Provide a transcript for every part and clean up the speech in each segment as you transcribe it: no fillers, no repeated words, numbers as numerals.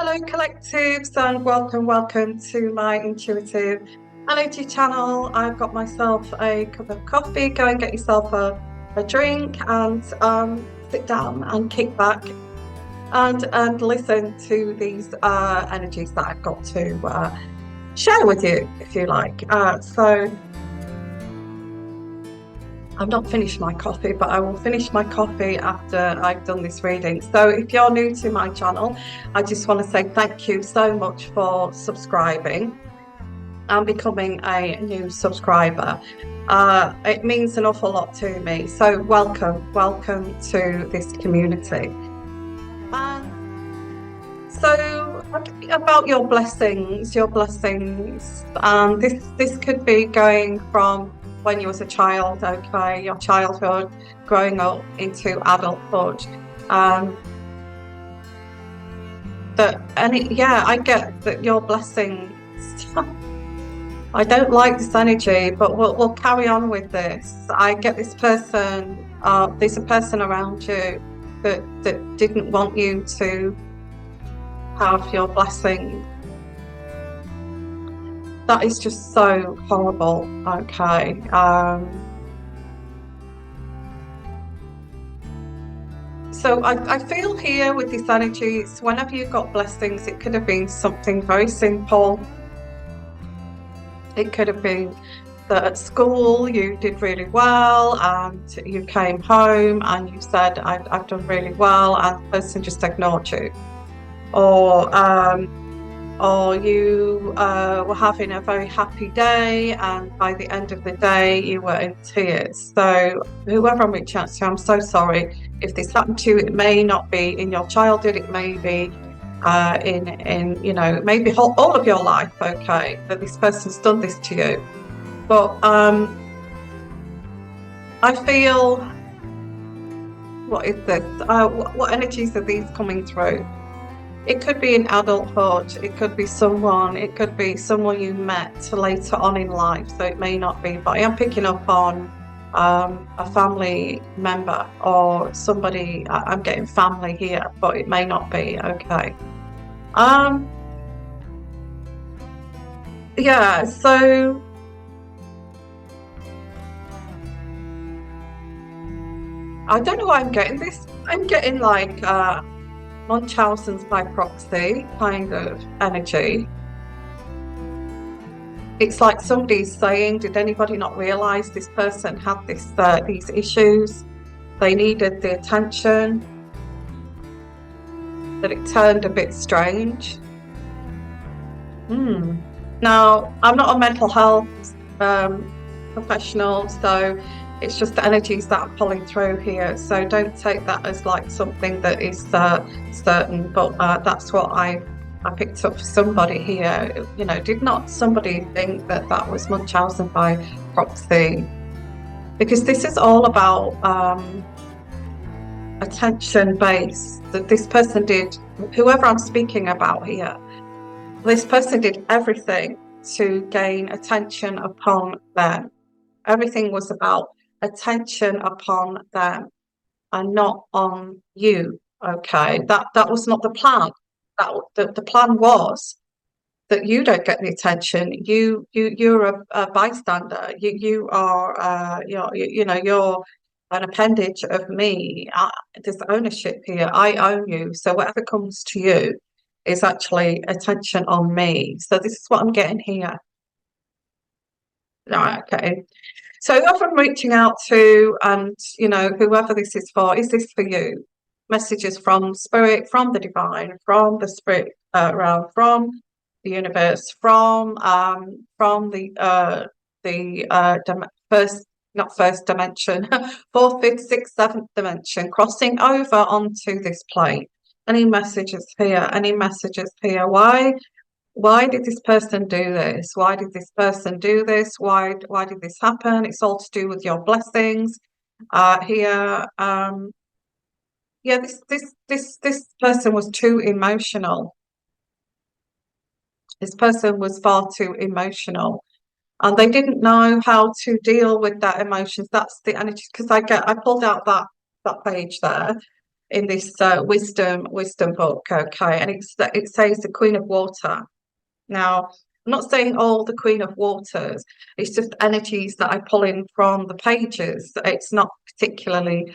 Hello collectives, and welcome to my intuitive energy channel. I've got myself a cup of coffee. Go and get yourself a drink and sit down and kick back and listen to these energies that I've got to share with you, if you like. So I've not finished my coffee, but I will finish my coffee after I've done this reading. So if you're new to my channel, I just want to say thank you so much for subscribing and becoming a new subscriber. It means an awful lot to me. So welcome to this community. So about your blessings. This could be going from when you was a child, okay, your childhood, growing up into adulthood. I get that your blessings. I don't like this energy, but we'll carry on with this. I get this person. There's a person around you that didn't want you to have your blessing. That is just so horrible. Okay. So I feel here with this energy, it's whenever you got blessings, it could have been something very simple. It could have been that at school you did really well and you came home and you said, I've done really well, and the person just ignored you. Or you were having a very happy day, and by the end of the day you were in tears. So whoever I'm reaching out to, I'm so sorry if this happened to you. It may not be in your childhood, it may be in maybe all of your life, okay, that this person's done this to you. But I feel, what is this? What energies are these coming through? It could be in adulthood, it could be someone you met later on in life, so it may not be, but I am picking up on a family member or somebody. I'm getting family here, but it may not be, okay. Yeah, so I don't know why I'm getting this. I'm getting like Munchausen's by proxy kind of energy. It's like somebody's saying, did anybody not realize this person had these issues? They needed the attention, that it turned a bit strange. Now, I'm not a mental health professional, so it's just the energies that are pulling through here. So don't take that as like something that is certain, but that's what I picked up for somebody here. You know, did not somebody think that was Munchausen by proxy? Because this is all about attention based. That this person did, whoever I'm speaking about here, this person did everything to gain attention upon them. Everything was about attention upon them and not on you. Okay, that was not the plan. The plan was that you don't get the attention. You're a bystander. You are you're an appendage of me. There's ownership here. I own you. So whatever comes to you is actually attention on me. So this is what I'm getting here. Right, okay. So whoever I'm reaching out to, and whoever this is for, is this for you? Messages from spirit, from the divine, from the spirit realm, from the universe, from the first dimension, fourth, fifth, sixth, seventh dimension, crossing over onto this plane. Any messages here? Any messages here? Why did this person do this? Why did this person do this? Why did this happen? It's all to do with your blessings. Here, yeah, this person was too emotional. This person was far too emotional, and they didn't know how to deal with that emotions. That's the energy, because I pulled out that page there. in this wisdom book, okay, and it says the Queen of Water. Now, I'm not saying all the Queen of Waters. It's just energies that I pull in from the pages. It's not particularly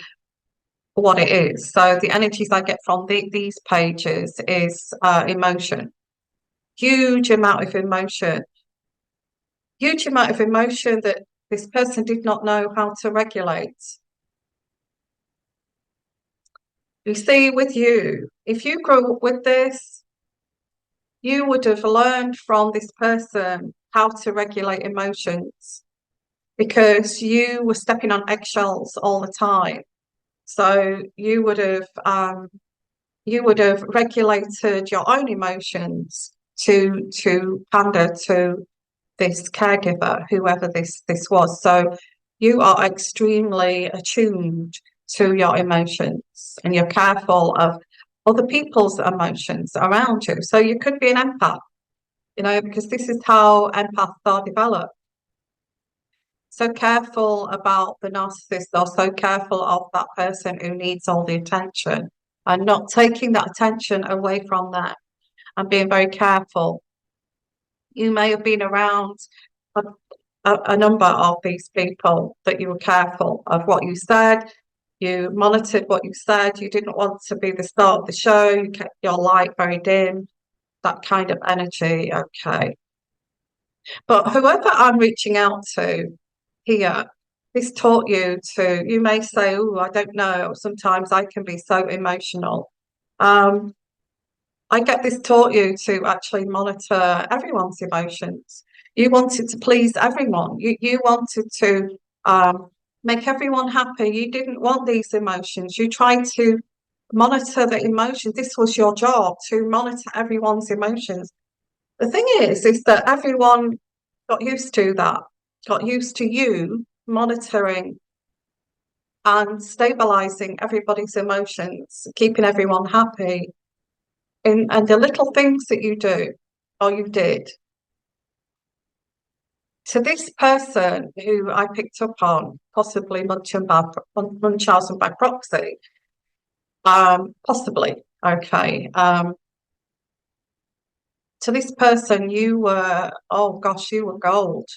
what it is. So the energies I get from these pages is emotion, huge amount of emotion, huge amount of emotion that this person did not know how to regulate. You see, with you, if you grew up with this, you would have learned from this person how to regulate emotions because you were stepping on eggshells all the time. So you would have regulated your own emotions to pander to this caregiver, whoever this was. So you are extremely attuned to your emotions and you're careful of other people's emotions around you. So you could be an empath, because this is how empaths are developed. So careful about the narcissist, or so careful of that person who needs all the attention and not taking that attention away from them and being very careful. You may have been around a, a number of these people that you were careful of what you said. You monitored what you said. You didn't want to be the star of the show. You kept your light very dim, that kind of energy. Okay. But whoever I'm reaching out to here, this taught you may say, oh, I don't know, sometimes I can be so emotional. I get this taught you to actually monitor everyone's emotions. You wanted to please everyone. You wanted to make everyone happy. You didn't want these emotions. You tried to monitor the emotions. This was your job, to monitor everyone's emotions. The thing is that everyone got used to that, got used to you monitoring and stabilizing everybody's emotions, keeping everyone happy, and the little things that you do or you did. To this person who I picked up on, possibly Munchausen by proxy, possibly, okay. To this person, you were, oh gosh, you were gold.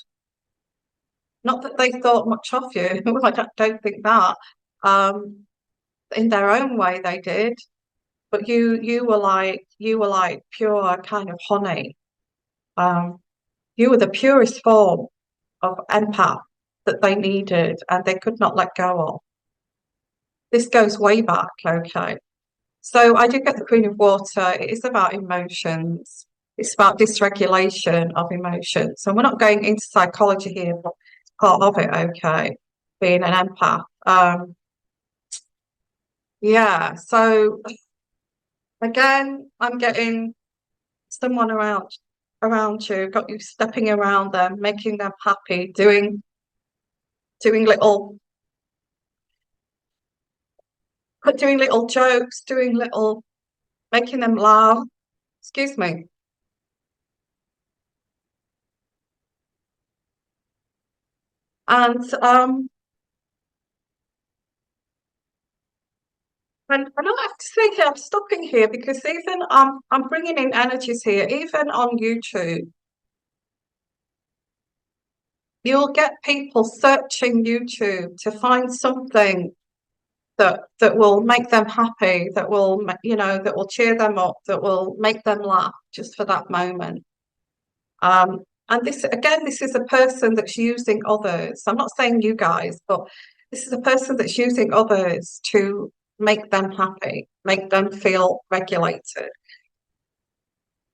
Not that they thought much of you. I don't think that. In their own way, they did. But you were like pure kind of honey. You were the purest form of empath that they needed, and they could not let go of. This goes way back, okay. So I do get the Queen of Water. It is about emotions. It's about dysregulation of emotions. And we're not going into psychology here, but it's part of it, okay, being an empath. Yeah, so again, I'm getting someone around you, got you stepping around them, making them happy, doing little doing little jokes, making them laugh. Excuse me. And I have to say here, I'm stopping here because even I'm bringing in energies here, even on YouTube. You'll get people searching YouTube to find something that will make them happy, that will cheer them up, that will make them laugh just for that moment. And this is a person that's using others. I'm not saying you guys, but this is a person that's using others to make them happy, make them feel regulated.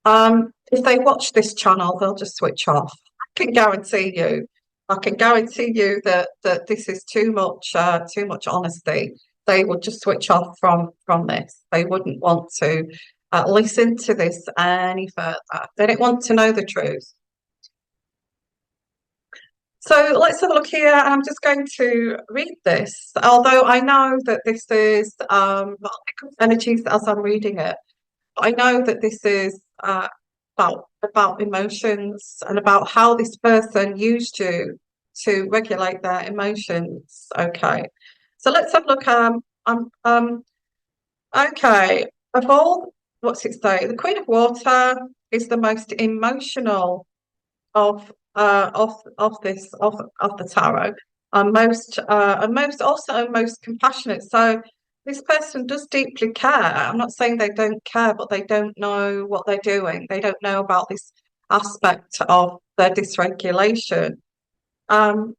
If they watch this channel, they'll just switch off. I can guarantee you. I can guarantee you that this is too much honesty. They would just switch off from this. They wouldn't want to listen to this any further. They don't want to know the truth. So let's have a look here. I'm just going to read this, although I know that this is energies as I'm reading it. I know that this is about emotions and about how this person used you to regulate their emotions. Okay, so let's have a look. Okay, of all, what's it say? The Queen of Water is the most emotional of the tarot, and most also most compassionate. So this person does deeply care. I'm not saying they don't care, but they don't know what they're doing. They don't know about this aspect of their dysregulation. Um,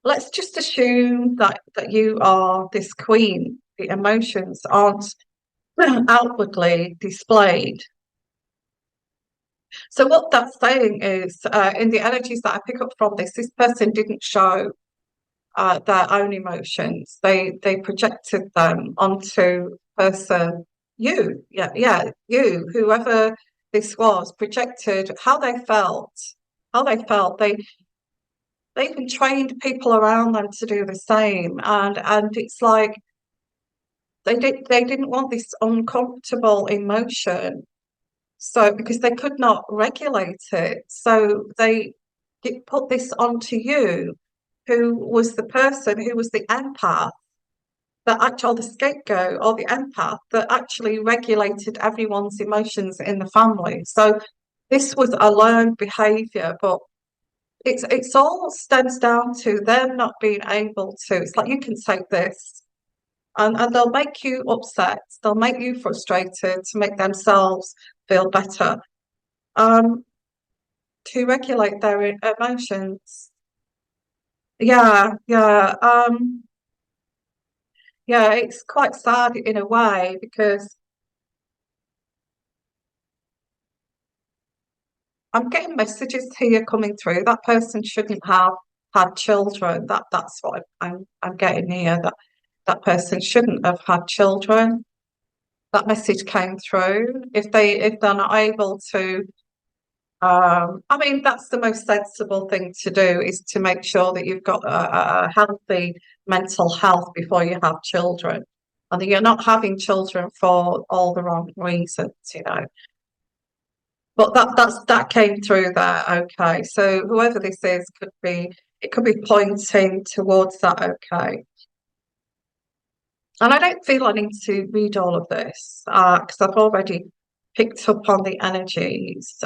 let's just assume that you are this queen. The emotions aren't outwardly displayed. So what that's saying is, in the energies that I pick up from this person didn't show their own emotions. They projected them onto person you. Yeah, yeah, you, whoever this was, projected how they felt. They even trained people around them to do the same. And it's like they didn't want this uncomfortable emotion. So because they could not regulate it. So they put this onto you, who was the person who was the empath that actually, or the scapegoat or the empath that actually regulated everyone's emotions in the family. So this was a learned behavior, but it's all stems down to them not being able to. It's like you can take this and they'll make you upset, they'll make you frustrated to make themselves feel better. Um, to regulate their emotions. Yeah, yeah. Yeah, it's quite sad in a way because I'm getting messages here coming through. That person shouldn't have had children. That's what I'm getting here. That person shouldn't have had children. That message came through. If they're not able to, I mean, that's the most sensible thing to do is to make sure that you've got a healthy mental health before you have children, and that you're not having children for all the wrong reasons, you know. But that came through there. Okay, so whoever this is could be it could be pointing towards that. Okay, and I don't feel I need to read all of this because I've already picked up on the energies.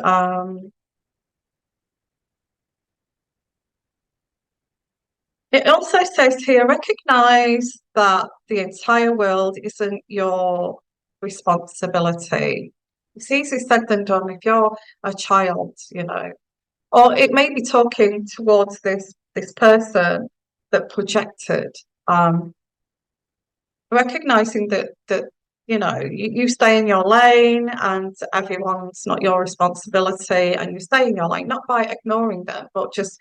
It also says here, recognize that the entire world isn't your responsibility. It's easier said than done if you're a child, you know. Or it may be talking towards this person that projected, um, recognizing that you know you stay in your lane and everyone's not your responsibility, and you stay in your lane not by ignoring them, but just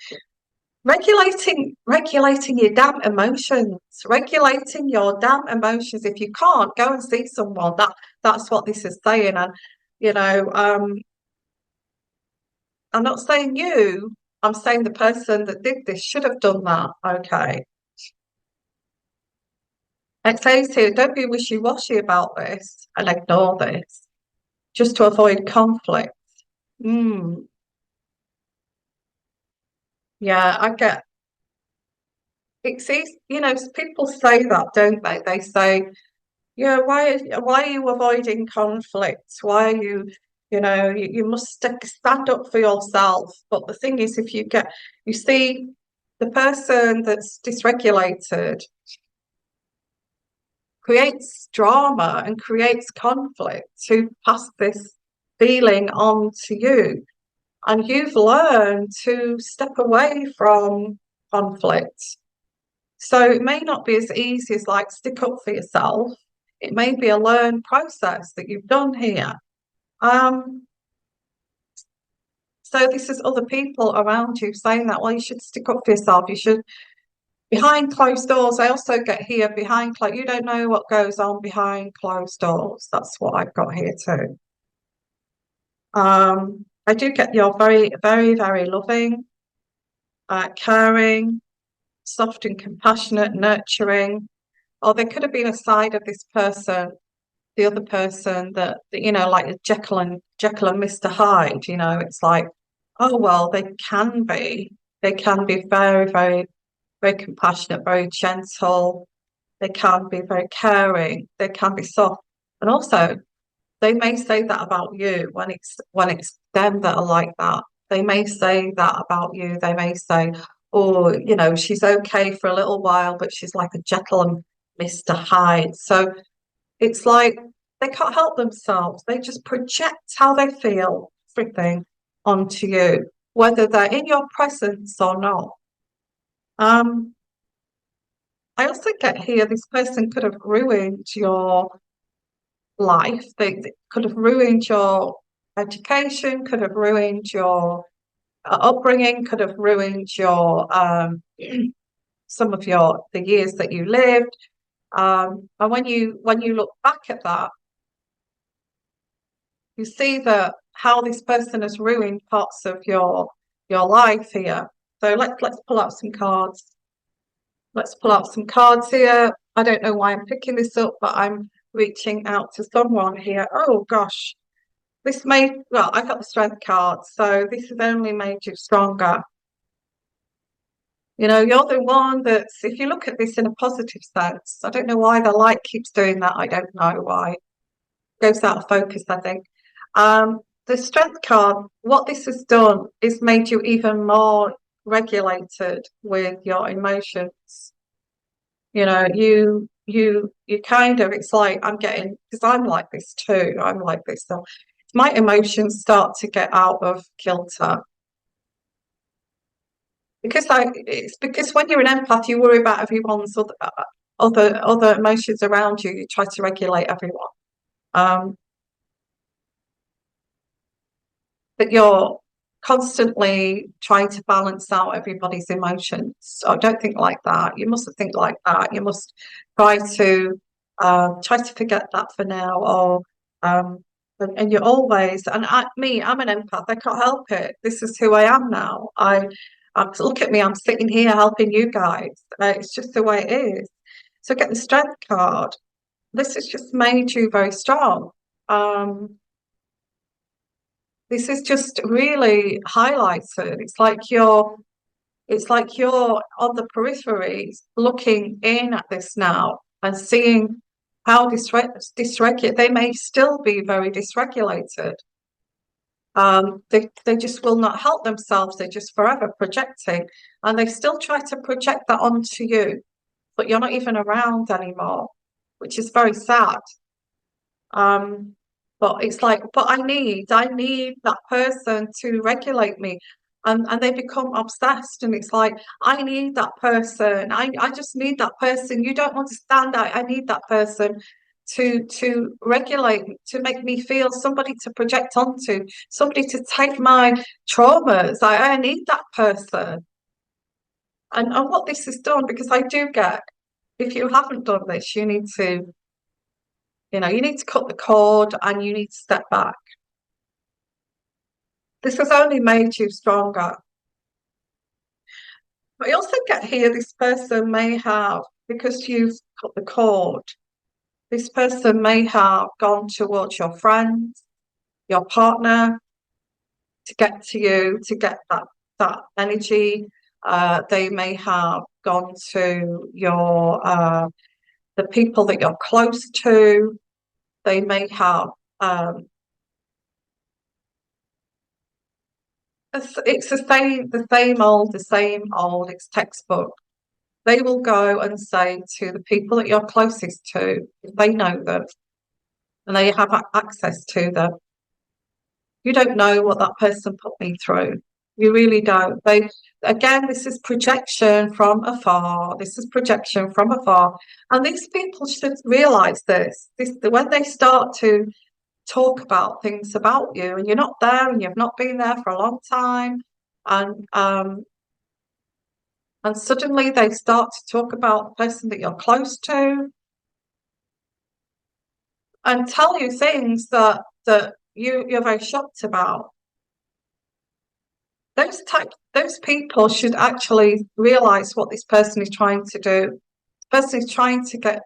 regulating your damn emotions, regulating your damn emotions. If you can't, go and see someone. That's what this is saying. And you know, I'm not saying you, I'm saying the person that did this should have done that. Okay. It says here, don't be wishy-washy about this and ignore this just to avoid conflict. Mm, yeah, I get it. Seems, you know, people say that, don't they? They say, yeah, why are you avoiding conflict? Why are you, you know, you must stand up for yourself. But the thing is, if you see the person that's dysregulated creates drama and creates conflict to pass this feeling on to you. And you've learned to step away from conflict. So it may not be as easy as like stick up for yourself. It may be a learned process that you've done here. Um, so this is other people around you saying that, well, you should stick up for yourself. You should behind closed doors. I also get here behind closed. You don't know what goes on behind closed doors. That's what I've got here too. I do get you're very, very, very loving, caring, soft and compassionate, nurturing. Or there could have been a side of this person, the other person that you know, like Jekyll and Mr. Hyde. You know, it's like, oh well, they can be very, very, very compassionate, very gentle, they can be very caring, they can be soft, and also they may say that about you when it's them that are like that. They may say that about you. They may say, "Oh, you know, she's okay for a little while, but she's like a Jekyll Mr. Hyde." So it's like they can't help themselves. They just project how they feel, everything onto you, whether they're in your presence or not. Um, I also get here this person could have ruined your life. They could have ruined your education, could have ruined your upbringing, could have ruined your some of your the years that you lived. And when you look back at that, you see that how this person has ruined parts of your life here. So let's pull out some cards. Let's pull out some cards here. I don't know why I'm picking this up, but I'm reaching out to someone here. Oh gosh, this made, well, I got the strength card, so this has only made you stronger. You know, you're the one that's, if you look at this in a positive sense, I don't know why the light keeps doing that. I don't know why. It goes out of focus, I think. The strength card, what this has done is made you even more regulated with your emotions. You know, you kind of, it's like I'm getting, because I'm like this too. I'm like this. So my emotions start to get out of kilter. Because it's because when you're an empath, you worry about everyone's other emotions around you. You try to regulate everyone. Um, but you're constantly trying to balance out everybody's emotions. So don't think like that. You mustn't think like that. You must try to forget that for now. Or and you're always, and I'm an empath. I can't help it. This is who I am now. Look at me. I'm sitting here helping you guys. It's just the way it is. So get the strength card. This has just made you very strong. This is just really highlighted. It's like you're on the periphery looking in at this now and seeing how dysregulated they may still be very dysregulated. They just will not help themselves. They're just forever projecting, and they still try to project that onto you, but you're not even around anymore, which is very sad. Um, but it's like, but I need that person to regulate me. And they become obsessed, and it's like, I need that person. I just need that person. You don't understand. I need that person to regulate, to make me feel somebody to project onto, somebody to take my traumas. I need that person. And what this has done, because I do get, if you haven't done this, you need to, you know, you need to cut the cord and you need to step back. This has only made you stronger. But you also get here, this person may have, because you've cut the cord, this person may have gone towards your friends, your partner, to get to you, to get that energy. They may have gone to the people that you're close to. They may have it's the same old, it's textbook. They will go and say to the people that you're closest to, if they know them and they have access to them, you don't know what that person put me through. You really don't. Again, this is projection from afar. This is projection from afar. And these people should realize this when they start to talk about things about you and you're not there and you've not been there for a long time, and suddenly they start to talk about the person that you're close to and tell you things that you're very shocked about. Those people should actually realize what this person is trying to do. The person is trying to get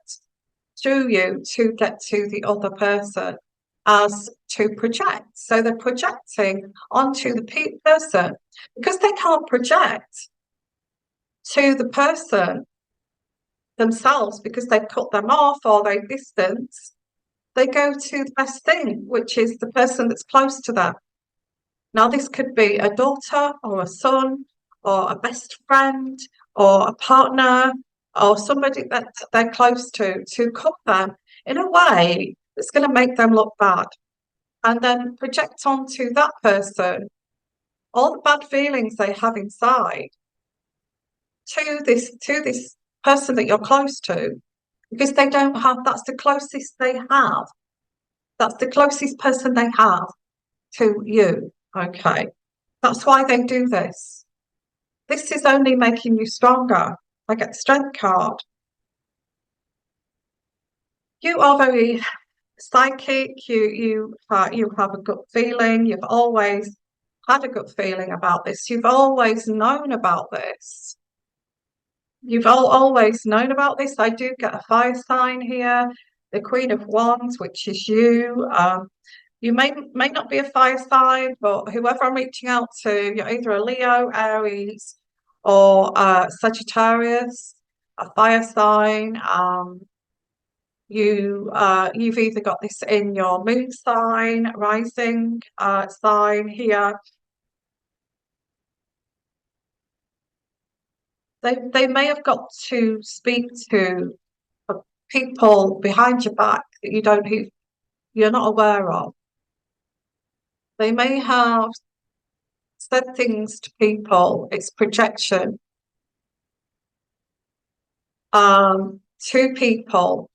through you to get to the other person as to project. So they're projecting onto the person because they can't project to the person. themselves because they've cut them off or they distance, they go to the best thing, which is the person that's close to them. Now, this could be a daughter or a son or a best friend or a partner or somebody that they're close to cut them in a way that's going to make them look bad and then project onto that person all the bad feelings they have inside to this person that you're close to because they don't have, that's the closest they have. That's the closest person they have to you. Okay. That's why they do this. This is only making you stronger. I get the strength card. You are very psychic. You have a gut feeling. You've always had a gut feeling about this. You've always known about this. You've always known about this. I do get a fire sign here, the Queen of Wands, which is you. You may not be a fire sign, but whoever I'm reaching out to, you're either a Leo, Aries, or Sagittarius, a fire sign. You've either got this in your moon sign, rising sign here. They may have got to speak to people behind your back that who you're not aware of. They may have said things to people, it's projection, to people,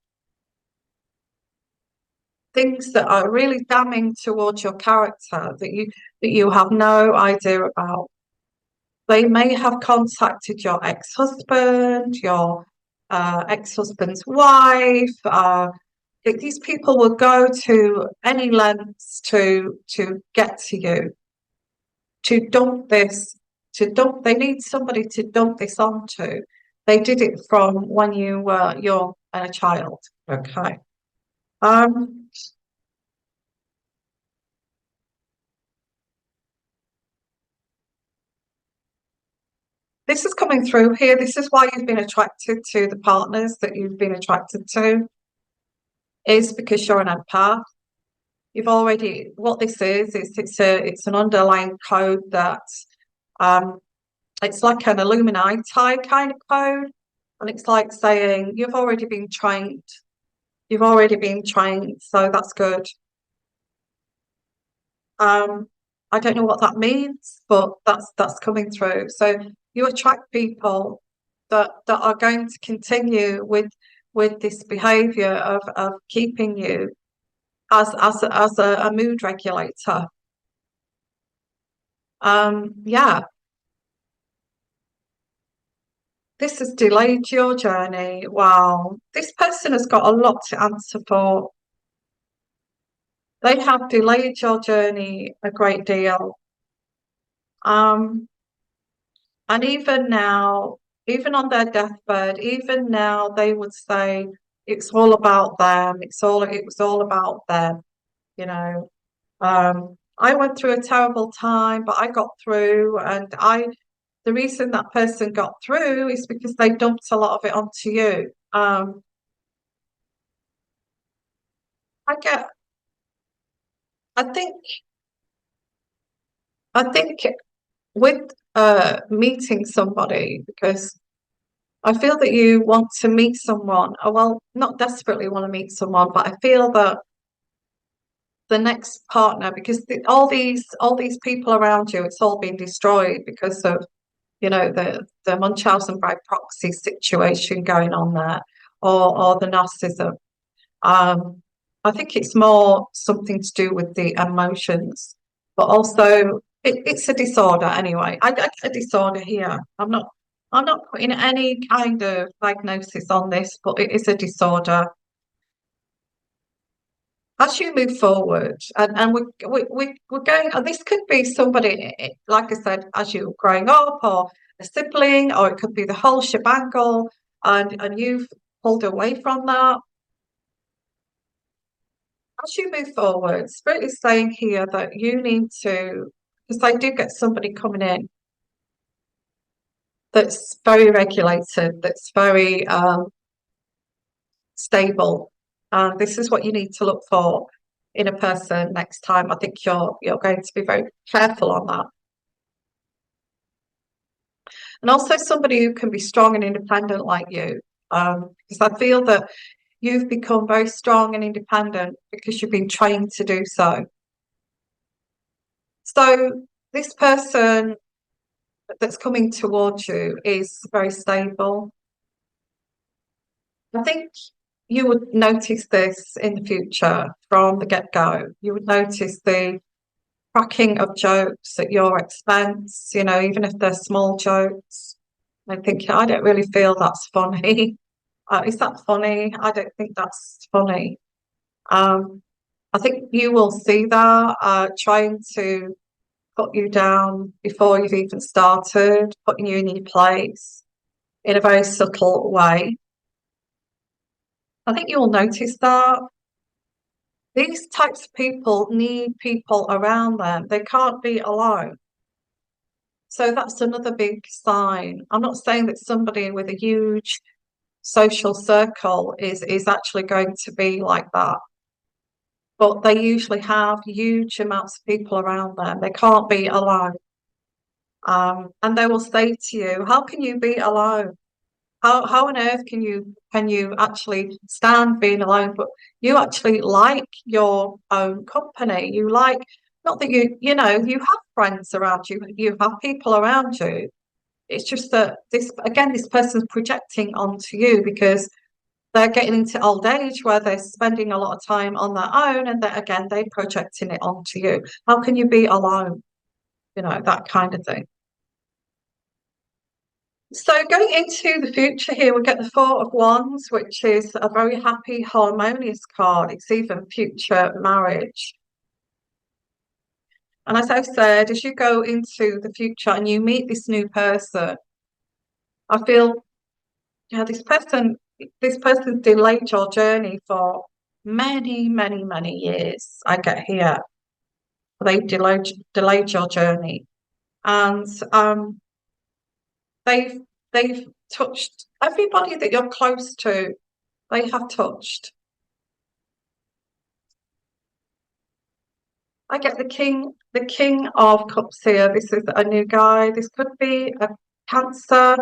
things that are really damning towards your character that you have no idea about. They may have contacted your ex-husband, your ex-husband's wife. These people will go to any lengths to get to you, to dump this, they need somebody to dump this onto. They did it from when you were young and a child. Okay. This is coming through here. This is why you've been attracted to the partners that you've been attracted to, is because you're an empath. You've already, what this is it's an underlying code that it's like an Illuminati kind of code. And it's like saying you've already been trained. You've already been trained, so that's good. I don't know what that means, but that's coming through. So you attract people that are going to continue with this behavior of keeping you as a mood regulator. Yeah, this has delayed your journey. Wow, this person has got a lot to answer for. They have delayed your journey a great deal. Um, and even now, even on their deathbed, even now, they would say it's all about them. It was all about them, you know. I went through a terrible time, but I got through, and the reason that person got through is because they dumped a lot of it onto you. I get, I think, I think with meeting somebody, because I feel that you want to meet someone. Well, not desperately want to meet someone, but I feel that the next partner, because all these people around you, it's all been destroyed because of the Munchausen by proxy situation going on there, or the narcissism. Um, I think it's more something to do with the emotions, but also it's a disorder anyway. I get a disorder here. I'm not putting any kind of diagnosis on this, but it is a disorder. As you move forward, and we're going, and this could be somebody, like I said, as you're growing up, or a sibling, or it could be the whole shebangle, and you've pulled away from that. As you move forward, Spirit is saying here that you need to, because I do get somebody coming in that's very regulated, that's very stable. And this is what you need to look for in a person next time. I think you're going to be very careful on that. And also somebody who can be strong and independent like you. Because I feel that you've become very strong and independent because you've been trained to do so. So this person that's coming towards you is very stable. I think you would notice this in the future from the get-go. You would notice the cracking of jokes at your expense, even if they're small jokes. I think, I don't really feel that's funny. Is that funny? I don't think that's funny. I think you will see that trying to put you down before you've even started, putting you in your place in a very subtle way. I think you'll notice that these types of people need people around them. They can't be alone. So that's another big sign. I'm not saying that somebody with a huge social circle is actually going to be like that, but they usually have huge amounts of people around them. They can't be alone. And they will say to you, how can you be alone? How on earth can you actually stand being alone? But you actually like your own company. You like, not that you have friends around you, you have people around you. It's just that this person's projecting onto you because they're getting into old age where they're spending a lot of time on their own, and they're projecting it onto you. How can you be alone? That kind of thing. So going into the future here, we get the Four of Wands, which is a very happy, harmonious card. It's even future marriage. And as I said, as you go into the future and you meet this new person, I feel, this person delayed your journey for many, many, many years. I get here. They delayed your journey. And they've they've touched everybody that you're close to. They have touched. I get the King of Cups here. This is a new guy. This could be a Cancer,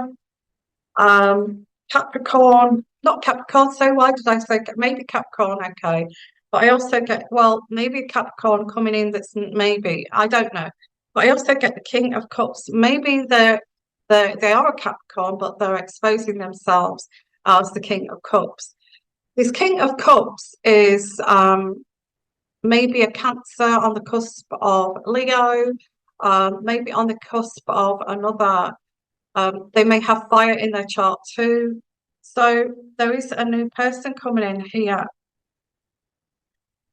Capricorn, not Capricorn. So why did I say maybe Capricorn? Okay, but I also get, well, maybe Capricorn coming in. That's maybe, I don't know. But I also get the King of Cups. Maybe they are a Capricorn, but they're exposing themselves as the King of Cups. This King of Cups is maybe a Cancer on the cusp of Leo, maybe on the cusp of another. They may have fire in their chart too. So there is a new person coming in here.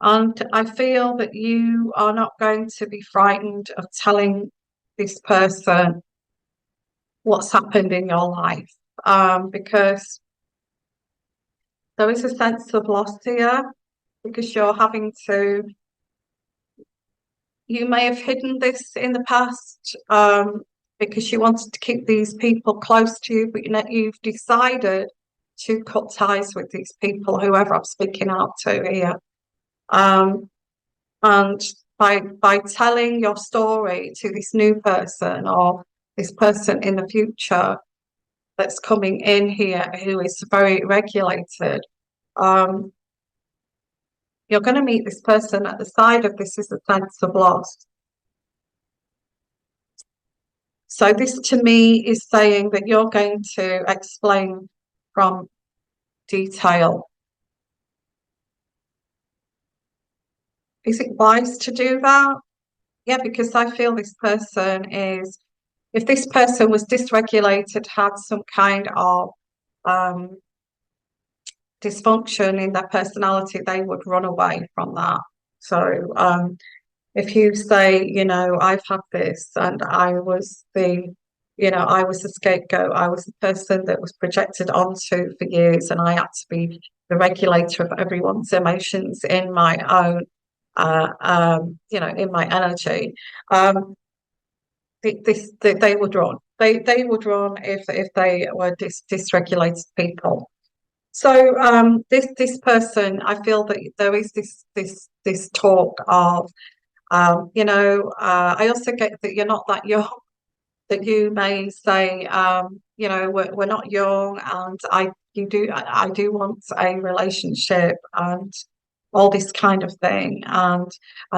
And I feel that you are not going to be frightened of telling this person what's happened in your life, because there is a sense of loss here, because you may have hidden this in the past, because you wanted to keep these people close to you, but you've decided to cut ties with these people, whoever I'm speaking out to here. And by telling your story to this new person or this person in the future that's coming in here who is very regulated, you're going to meet this person. At the side of this is a sense of loss. So this to me is saying that you're going to explain from detail. Is it wise to do that? Yeah, because I feel this person is, if this person was dysregulated, had some kind of dysfunction in their personality, they would run away from that. So if you say, I've had this and I was the scapegoat, I was the person that was projected onto for years, and I had to be the regulator of everyone's emotions in my own, in my energy. They would run. They would run if they were dysregulated people. So this person, I feel that there is this talk of I also get that you're not that young, that you may say we're not young, and I do want a relationship and all this kind of thing, and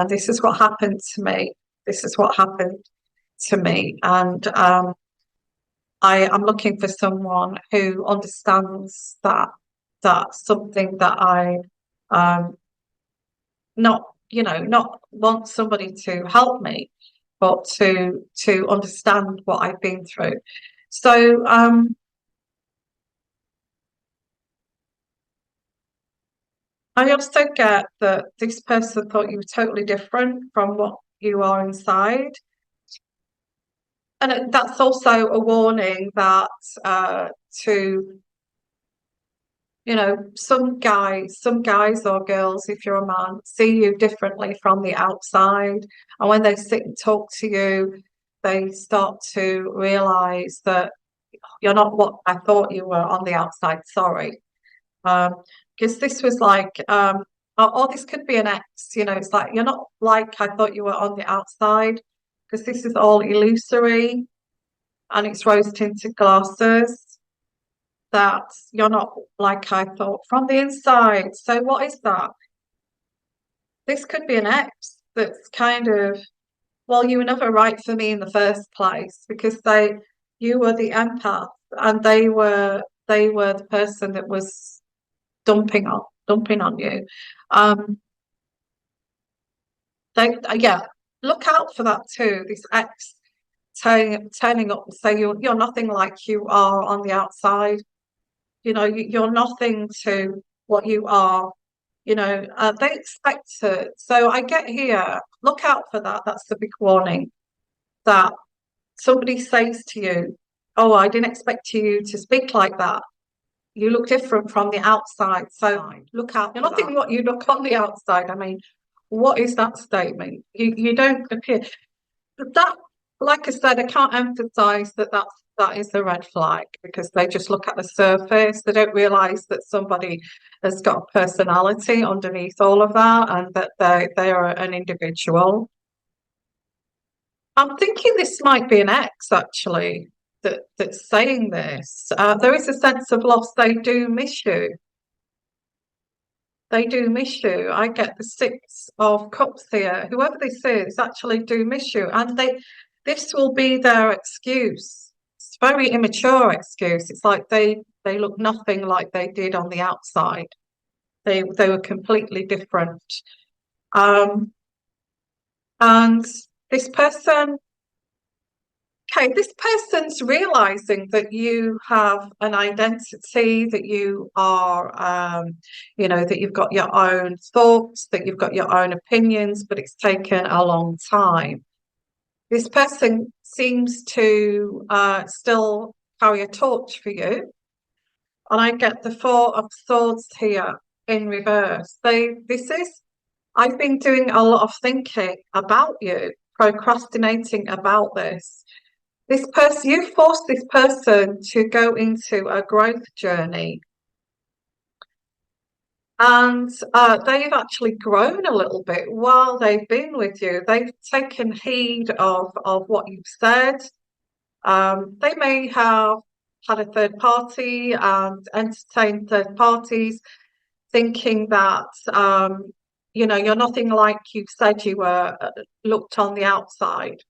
this is what happened to me. This is what happened to me, and I am looking for someone who understands that that's something that I um not not want somebody to help me, but to understand what I've been through. So I also get that this person thought you were totally different from what you are inside. And that's also a warning that to some guys or girls, if you're a man, see you differently from the outside. And when they sit and talk to you, they start to realize that you're not what I thought you were on the outside. Sorry. Um, because this was like, or this could be an ex, it's like, you're not like I thought you were on the outside, because this is all illusory and it's rose tinted glasses, that you're not like I thought from the inside. So what is that? This could be an ex that's kind of, well, you were never right for me in the first place, because you were the empath, and they were the person that was dumping on you. Um, yeah, look out for that too. This ex turning up and say you're nothing like you are on the outside. You're nothing to what you are. They expect it. So I get here. Look out for that. That's the big warning, that somebody says to you, "Oh, I didn't expect you to speak like that. You look different from the outside." So look out. You're nothing what you look on the outside. I mean, what is that statement? You don't appear. But that, like I said, I can't emphasize that is the red flag, because they just look at the surface. They don't realize that somebody has got a personality underneath all of that, and that they are an individual. I'm thinking this might be an ex, actually, that's saying this. There is a sense of loss. They do miss you. They do miss you. I get the Six of Cups here. Whoever this is actually do miss you, and this will be their excuse. It's a very immature excuse. It's like they look nothing like they did on the outside. They were completely different. Um, and this person Okay, this person's realizing that you have an identity, that you are, that you've got your own thoughts, that you've got your own opinions, but it's taken a long time. This person seems to still carry a torch for you. And I get the Four of Swords here in reverse. I've been doing a lot of thinking about you, procrastinating about this. This person, you forced this person to go into a growth journey, and they've actually grown a little bit while they've been with you. They've taken heed of what you've said. They may have had a third party and entertained third parties, thinking that you're nothing like you said you were, looked on the outside.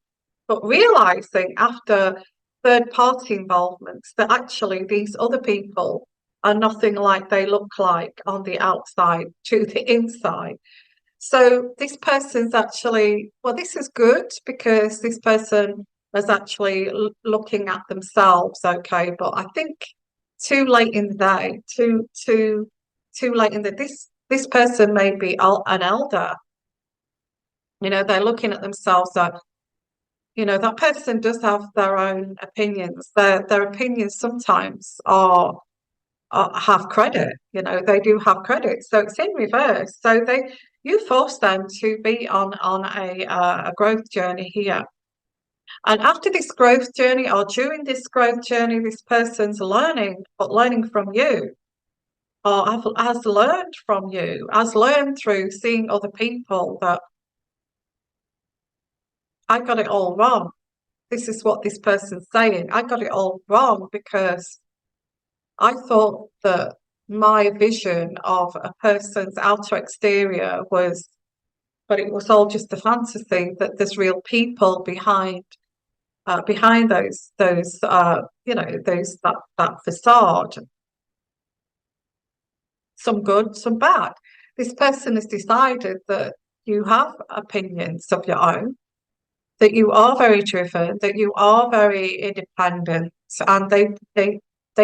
But realizing after third party involvements that actually these other people are nothing like they look like on the outside to the inside. So this person's actually, well, this is good, because this person is actually looking at themselves, okay, but I think too late in the day, too late in the this person may be an elder. They're looking at themselves. That person does have their own opinions. Their opinions sometimes have credit. They do have credit. So it's in reverse. So you force them to be on a growth journey here. And after this growth journey, or during this growth journey, this person's learning, but learning from you. or has learned from you, has learned through seeing other people that I got it all wrong. This is what this person's saying. I got it all wrong because I thought that my vision of a person's outer exterior was, but it was all just a fantasy, that there's real people behind that facade. Some good, some bad. This person has decided that you have opinions of your own, that you are very driven, that you are very independent, and they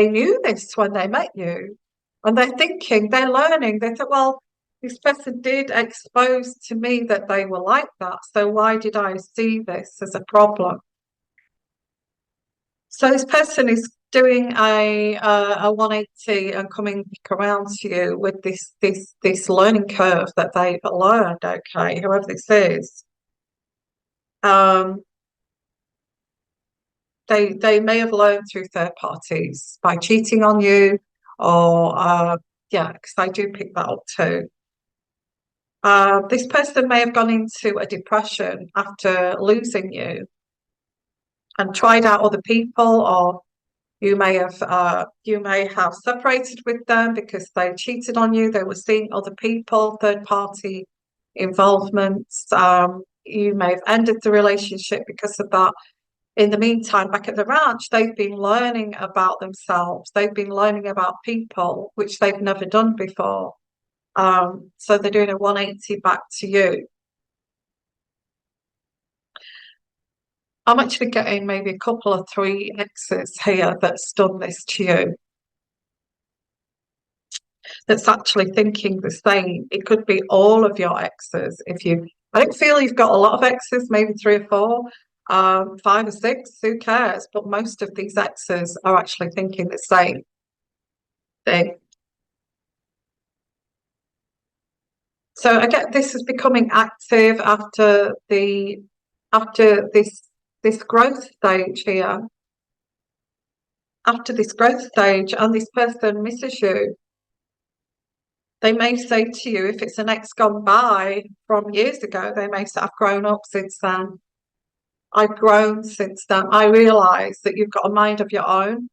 knew this when they met you, and they're thinking, they're learning. They thought, well, this person did expose to me that they were like that, so why did I see this as a problem? So this person is doing a 180 and coming back around to you with this learning curve that they've learned. Okay, whoever this is, um, they may have learned through third parties by cheating on you, or yeah, because I do pick that up too. This person may have gone into a depression after losing you and tried out other people, or you may have separated with them because they cheated on you. They were seeing other people, third party involvements. You may have ended the relationship because of that. In the meantime, back at the ranch, they've been learning about themselves. They've been learning about people, which they've never done before. So they're doing a 180 back to you. I'm actually getting maybe a couple of three exes here that's done this to you, that's actually thinking the same. It could be all of your exes. I don't feel you've got a lot of exes, maybe three or four, five or six, who cares? But most of these exes are actually thinking the same thing. So I get this is becoming active after this growth stage here. After this growth stage, and this person misses you. They may say to you, if it's an ex gone by from years ago, they may say, I've grown up since then. I've grown since then. I realise that you've got a mind of your own.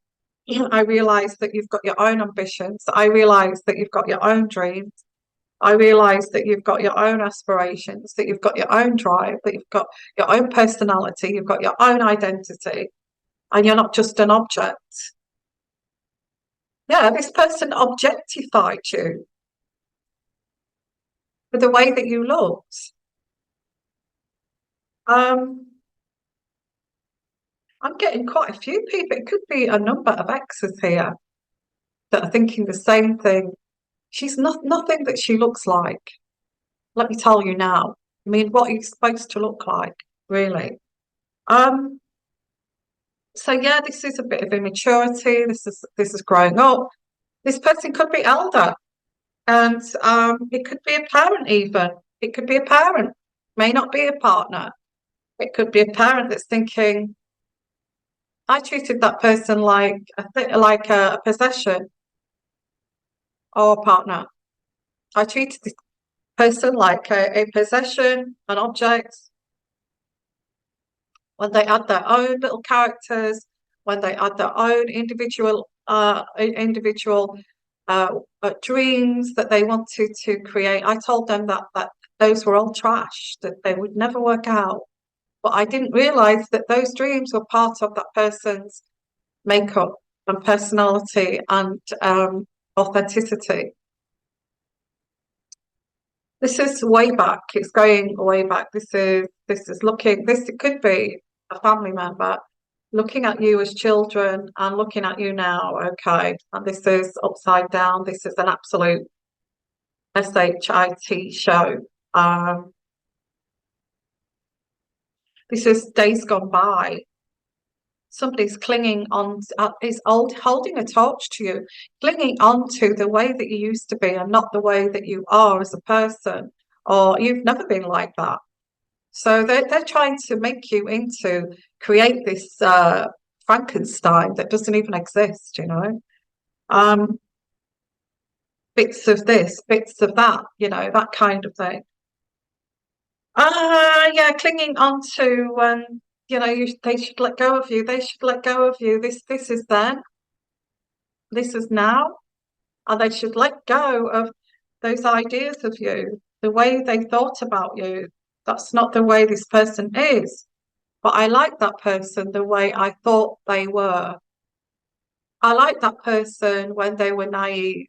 I realise that you've got your own ambitions. I realise that you've got your own dreams. I realise that you've got your own aspirations, that you've got your own drive, that you've got your own personality, you've got your own identity, and you're not just an object. Yeah, this person objectified you for the way that you looked. Um, I'm getting quite a few people. It could be a number of exes here that are thinking the same thing. She's not nothing that she looks like. Let me tell you now. I mean, what are you supposed to look like, really? Um, so yeah, this is a bit of immaturity. This is growing up. This person could be elder, and it could be a parent even. It could be a parent, may not be a partner. It could be a parent that's thinking, I treated that person like a possession or a partner. I treated this person like a possession, an object, when they add their own little characters, when they add their own individual dreams that they wanted to create. I told them that those were all trash, that they would never work out. But I didn't realize that those dreams were part of that person's makeup and personality and authenticity. This is way back. It's going way back. This is looking. This could be a family member looking at you as children and looking at you now. Okay, and this is upside down. This is an absolute shit show. Um, this is days gone by. Somebody's clinging on, is old, holding a torch to you, clinging on to the way that you used to be and not the way that you are as a person, or you've never been like that. So they're trying to make you into, create this Frankenstein that doesn't even exist, you know. Um, bits of this, bits of that, that kind of thing. Yeah, clinging on to they should let go of you. They should let go of you. This is then, this is now, and they should let go of those ideas of you, the way they thought about you. That's not the way this person is. But I like that person the way I thought they were. I like that person when they were naive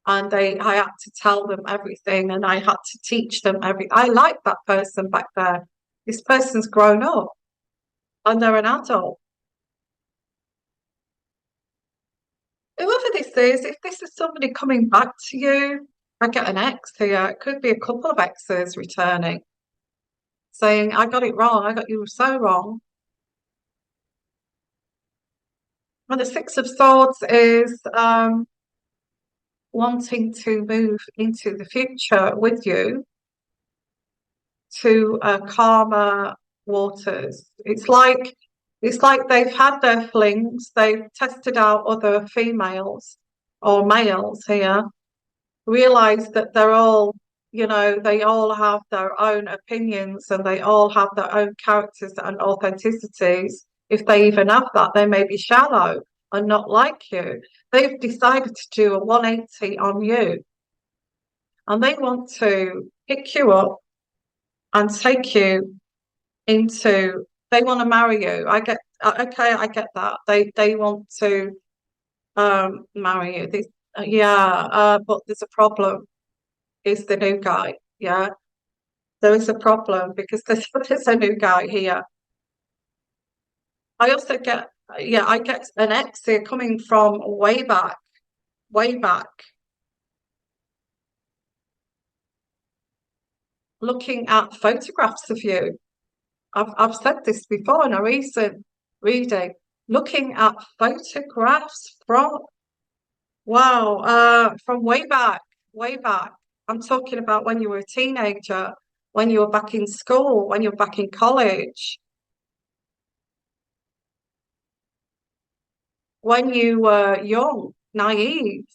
and I had to tell them everything and I had to teach them everything. I like that person back there. This person's grown up and they're an adult. Whoever this is, if this is somebody coming back to you, I get an ex here. It could be a couple of exes returning, saying, I got it wrong. I got you so wrong. And the Six of Swords is wanting to move into the future with you to calmer waters. It's like they've had their flings, they've tested out other females or males here, realized that they're all, they all have their own opinions and they all have their own characters and authenticities. If they even have that, they may be shallow and not like you. They've decided to do a 180 on you and they want to pick you up and take you into, they want to marry you. Okay, I get that. They want to marry you. But there's a problem. Is the new guy. Yeah, there is a problem because there's a new guy here. I also get, yeah, I get an ex here coming from way back, looking at photographs of you. I've said this before in a recent reading, looking at photographs from, wow, from way back, way back. I'm talking about when you were a teenager, when you were back in school, when you were back in college, when you were young, naive.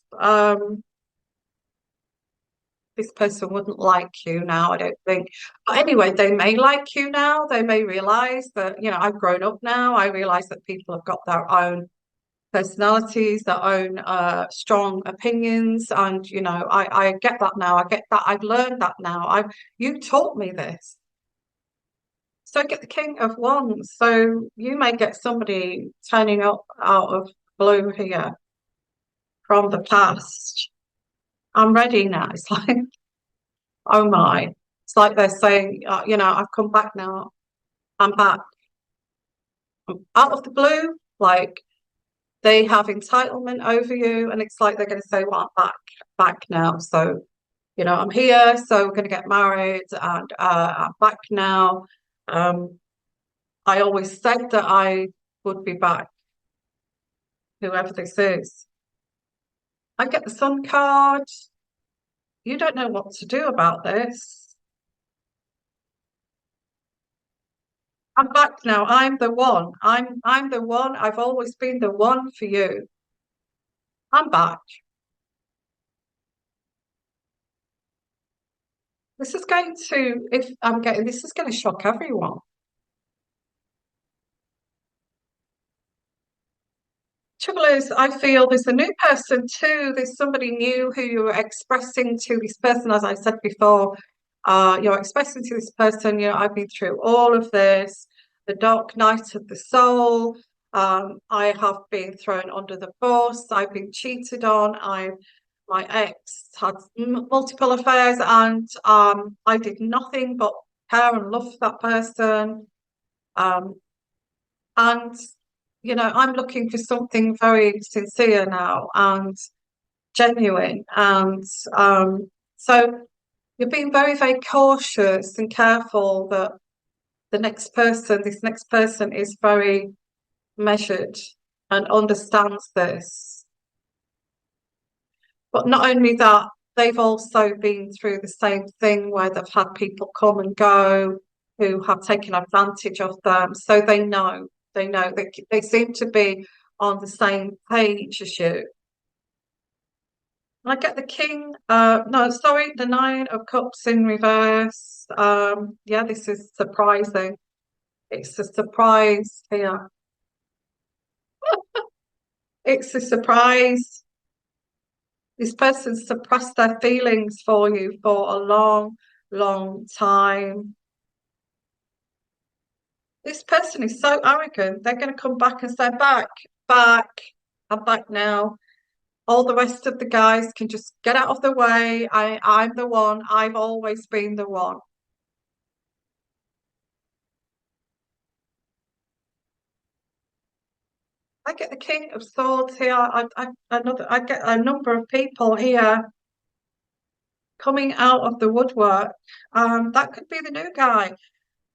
This person wouldn't like you now, I don't think. But anyway, they may like you now. They may realize that, I've grown up now. I realize that people have got their own personalities, their own strong opinions. And, I get that now. I get that. I've learned that now. You taught me this. So I get the King of Wands. So you may get somebody turning up out of blue here from the past. I'm ready now. It's like, oh my. It's like they're saying, I've come back now. I'm back. I'm out of the blue. Like they have entitlement over you. And it's like they're going to say, well, I'm back now. So, I'm here. So we're going to get married and I'm back now. I always said that I would be back, whoever this is. I get the Sun card. You don't know what to do about this. I'm back now. I'm the one. I'm the one. I've always been the one for you. I'm back. This is going to, if I'm getting, this is going to shock everyone. Trouble is, I feel there's a new person too. There's somebody new who you're expressing to this person, as I said before. You're expressing to this person, I've been through all of this, the dark night of the soul. I have been thrown under the bus. I've been cheated on. My ex had multiple affairs, and I did nothing but care and love that person. And I'm looking for something very sincere now and genuine. And so you're being very, very cautious and careful that this next person is very measured and understands this. But not only that, they've also been through the same thing where they've had people come and go who have taken advantage of them. So they know, they seem to be on the same page as you. I get the king. No, sorry, the nine of cups in reverse. Yeah, this is surprising. It's a surprise here. It's a surprise. This person suppressed their feelings for you for a long, long time. This person is so arrogant. They're going to come back and say, back, back. I'm back now. All the rest of the guys can just get out of the way. I'm the one. I've always been the one. I get the King of Swords here. I get a number of people here coming out of the woodwork. That could be the new guy.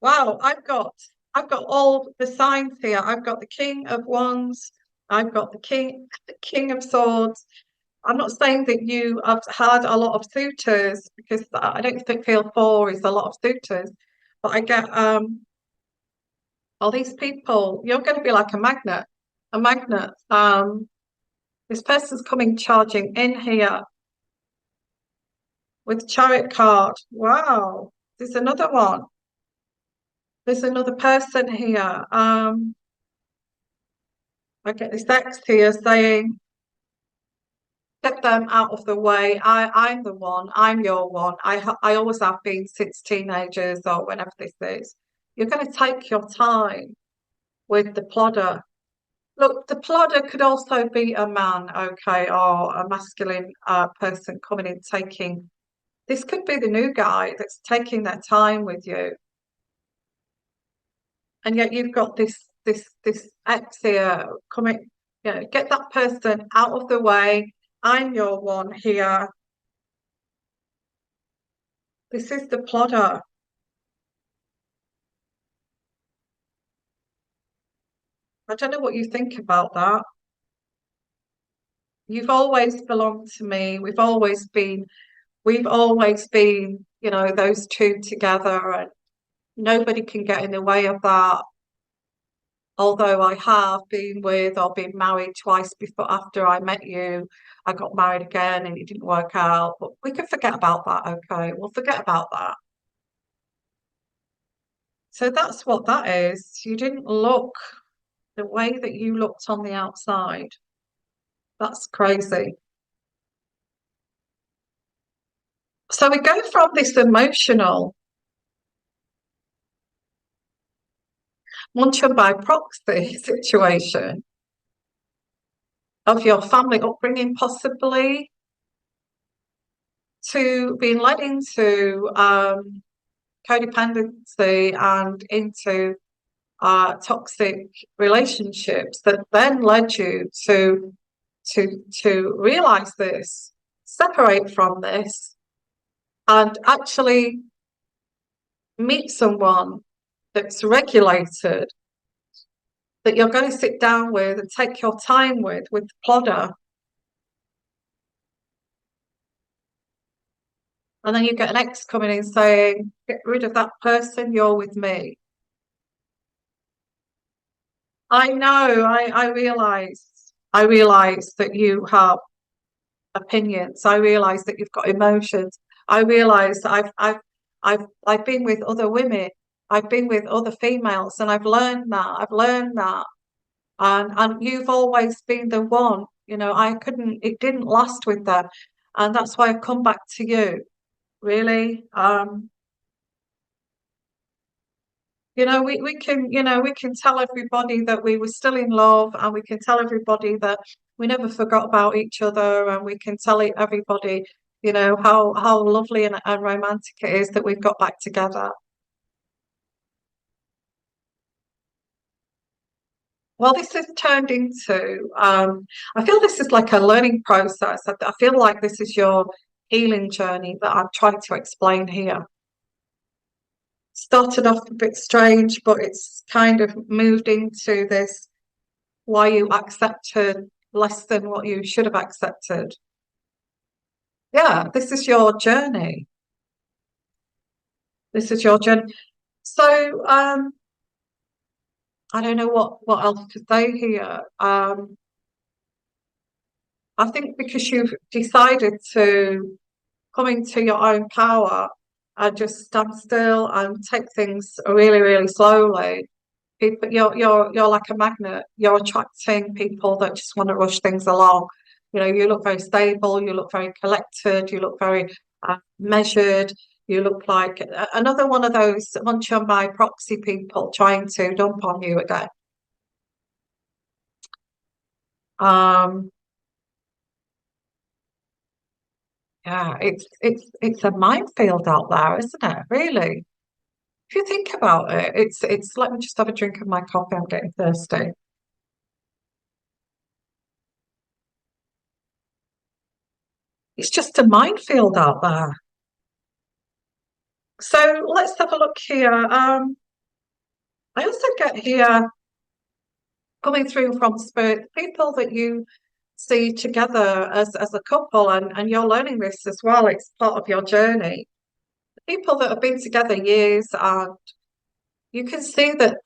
Wow, I've got all the signs here. I've got the King of Wands. I've got the King of Swords. I'm not saying that you have had a lot of suitors because I don't think feel four is a lot of suitors, but I get all these people. You're going to be like a magnet, a magnet. This person's coming charging in here with Chariot card. Wow, there's another one. There's another person here. I get this ex here saying, get them out of the way. I'm the one. I'm your one. I always have been since teenagers or whenever this is. You're going to take your time with the plodder. Look, the plodder could also be a man, okay, or a masculine person coming in taking. This could be the new guy that's taking their time with you, and yet you've got this ex here coming. You know, get that person out of the way. I'm your one here. This is the plodder. I don't know what you think about that. You've always belonged to me. We've always been, those two together, and nobody can get in the way of that. Although I have been with or been married twice before after I met you, I got married again and it didn't work out. But we can forget about that, okay? We'll forget about that. So that's what that is. You didn't look the way that you looked on the outside. That's crazy. So we go from this emotional munch by proxy situation of your family upbringing, possibly, to being led into codependency and into toxic relationships that then led you to realize this, separate from this, and actually meet someone that's regulated, that you're going to sit down with and take your time with the plodder. And then you get an ex coming in saying, get rid of that person, you're with me. I know, I realize that you have opinions. I realize that you've got emotions. I realize that I've been with other women. I've been with other females and I've learned that. I've learned that. And you've always been the one. It didn't last with them. And that's why I've come back to you, really. We can tell everybody that we were still in love, and we can tell everybody that we never forgot about each other, and we can tell everybody, how lovely and romantic it is that we've got back together. Well, this has turned into, I feel this is like a learning process. I feel like this is your healing journey that I'm trying to explain here. Started off a bit strange, but it's kind of moved into this why you accepted less than what you should have accepted. Yeah, this is your journey. This is your journey. So I don't know what else to say here. I think because you've decided to come into your own power and just stand still and take things really, really slowly. People, you're like a magnet. You're attracting people that just want to rush things along. You know, you look very stable. You look very collected. You look very measured. You look like another one of those munch on by proxy people trying to dump on you again. Um, yeah, it's a minefield out there, isn't it? Really, if you think about it, it's. Let me just have a drink of my coffee. I'm getting thirsty. It's just a minefield out there. So let's have a look here. I also get here coming through from spirit people that you see together as a couple, and you're learning this as well. It's part of your journey. People that have been together years, and you can see that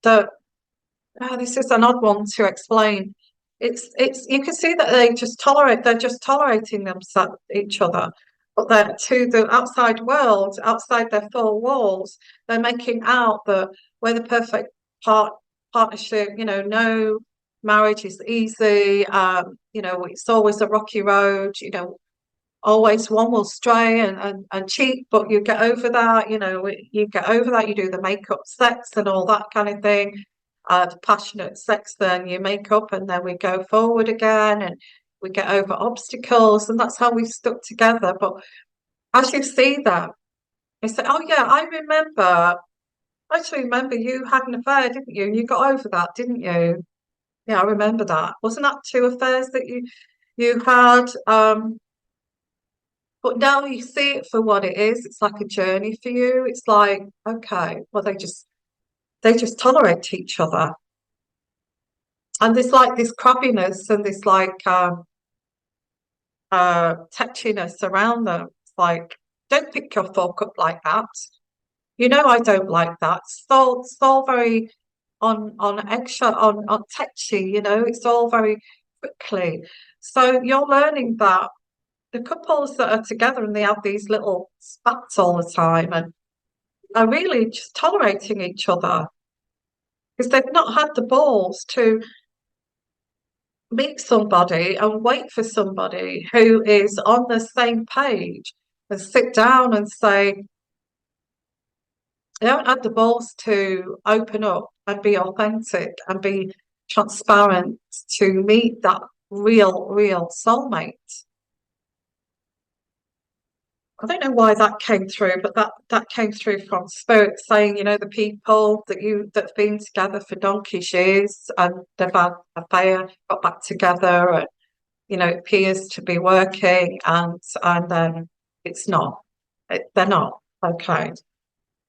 this is an odd one to explain. It's you can see that they're just tolerating themselves each other, but they're to the outside world, outside their four walls, they're making out that we're the perfect partnership. You know, no marriage is easy. You know, it's always a rocky road. You know, always one will stray and cheat, but you get over that. You know, you get over that. You do the makeup sex and all that kind of thing. Passionate sex, then you make up, and then we go forward again, and we get over obstacles, and that's how we've stuck together. But as you see that, you say, "Oh yeah, I remember. I actually remember you had an affair, didn't you? And you got over that, didn't you? Yeah, I remember that. Wasn't that two affairs that you had? But now you see it for what it is. It's like a journey for you. It's like, okay, well, they just tolerate each other. And there's like this crabbiness and this like touchiness around them. It's like, don't pick your fork up like that. You know I don't like that. It's all very on eggshell, on touchy, you know, it's all very quickly. So you're learning that the couples that are together and they have these little spats all the time and are really just tolerating each other because they've not had the balls to meet somebody and wait for somebody who is on the same page and sit down and say, they haven't had the balls to open up and be authentic and be transparent to meet that real soulmate. I don't know why that came through, but that came through from spirit saying, you know, the people that've been together for donkey's years and they've had a affair, got back together, and you know, it appears to be working, and then it's not. They're not. Okay.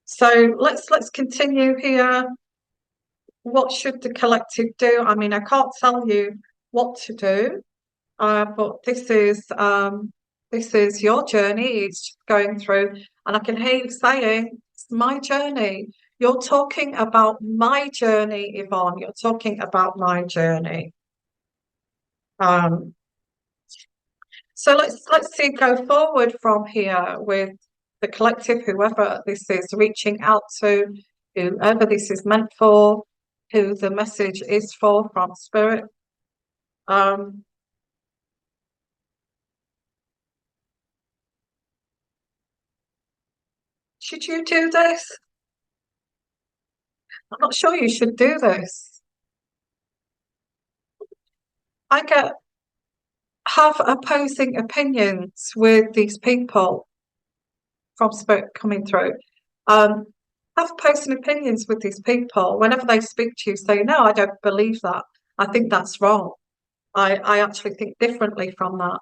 So let's continue here. What should the collective do? I mean, I can't tell you what to do, but this is your journey. It's going through, and I can hear you saying, "It's my journey." You're talking about my journey, Yvonne. You're talking about my journey. Um, so let's see go forward from here with the collective, whoever this is reaching out to, whoever this is meant for, who the message is for from spirit. Um, should you do this? I'm not sure you should do this. I have opposing opinions with these people from spirit coming through. Um, have opposing opinions with these people. Whenever they speak to you, say, no, I don't believe that. I think that's wrong. I actually think differently from that.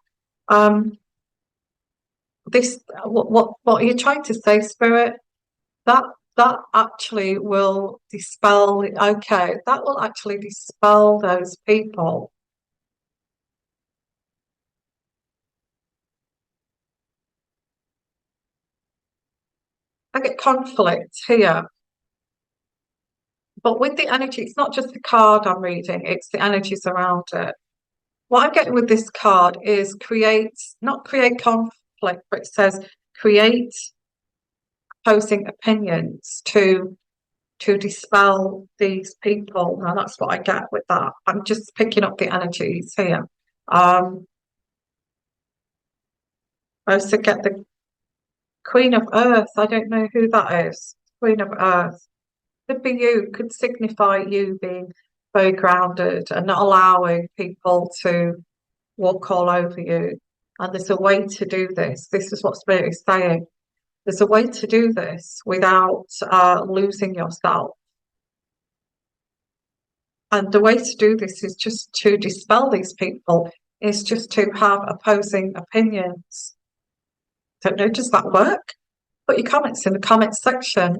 This what are you trying to say, spirit? That that actually will dispel. Okay, that will actually dispel those people. I get conflict here, but with the energy, it's not just the card I'm reading; it's the energies around it. What I'm getting with this card is create, not create conflict, but it says create opposing opinions to dispel these people. Now that's what I get with that. I'm just picking up the energies here. I also get the Queen of Earth. I don't know who that is. Queen of Earth. Could be you, could signify you being very grounded and not allowing people to walk all over you. And there's a way to do this. This is what Spirit is saying. There's a way to do this without losing yourself. And the way to do this is just to dispel these people, is just to have opposing opinions. Don't know, does that work? Put your comments in the comments section.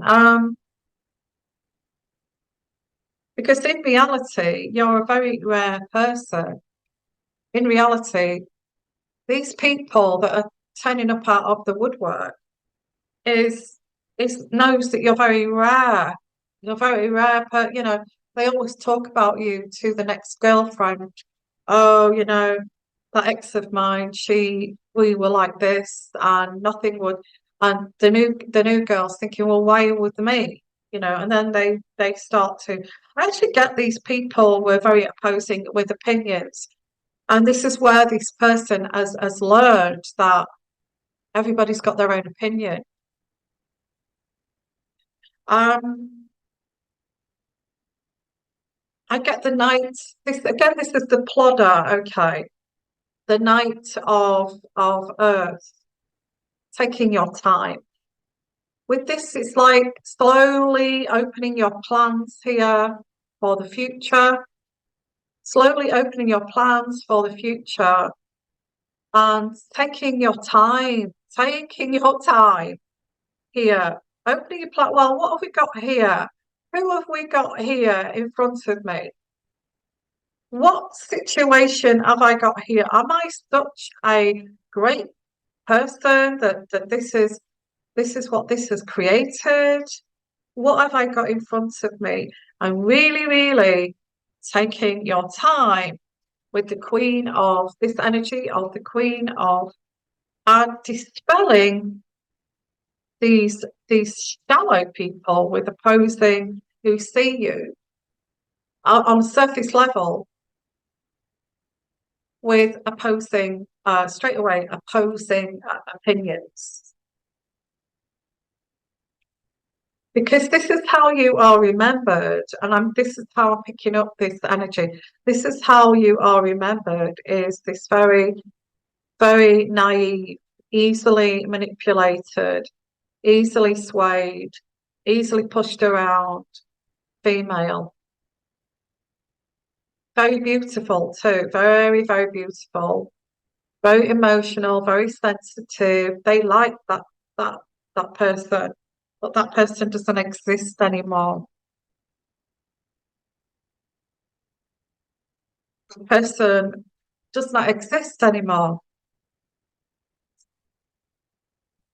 Because in reality, you're a very rare person. In reality, these people that are turning up out of the woodwork is knows that you're very rare. You're very rare, but they always talk about you to the next girlfriend. Oh, that ex of mine, we were like this, and nothing would. And the new girl's thinking, well, why are you with me? And then they start to. I actually get these people were very opposing with opinions, and this is where this person has learned that everybody's got their own opinion. Um, I get the knight. This is the plodder. Okay, the knight of earth, taking your time. With this, it's like slowly opening your plans here for the future, slowly opening your plans for the future and taking your time here, opening your plan. Well, what have we got here? Who have we got here in front of me? What situation have I got here? Am I such a great person that this is what this has created? What have I got in front of me? I'm really, really taking your time with the Queen of this energy of the Queen of and dispelling these shallow people with opposing who see you on surface level with opposing straight away opposing opinions. Because this is how you are remembered, and this is how I'm picking up this energy. This is how you are remembered, is this very, very naive, easily manipulated, easily swayed, easily pushed around female. Very beautiful too, very, very beautiful, very emotional, very sensitive. They like that that person, but that person doesn't exist anymore. The person does not exist anymore.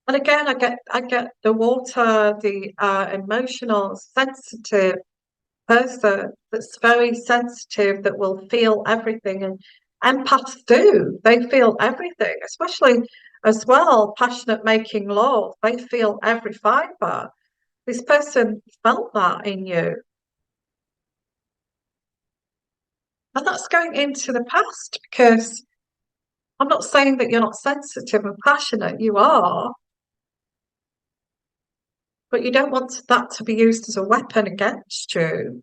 And again, I get the water, the emotional, sensitive person that's very sensitive, that will feel everything, and empaths do. They feel everything, especially as well, passionate making love. They feel every fibre. This person felt that in you. And that's going into the past, because I'm not saying that you're not sensitive and passionate, you are, but you don't want that to be used as a weapon against you.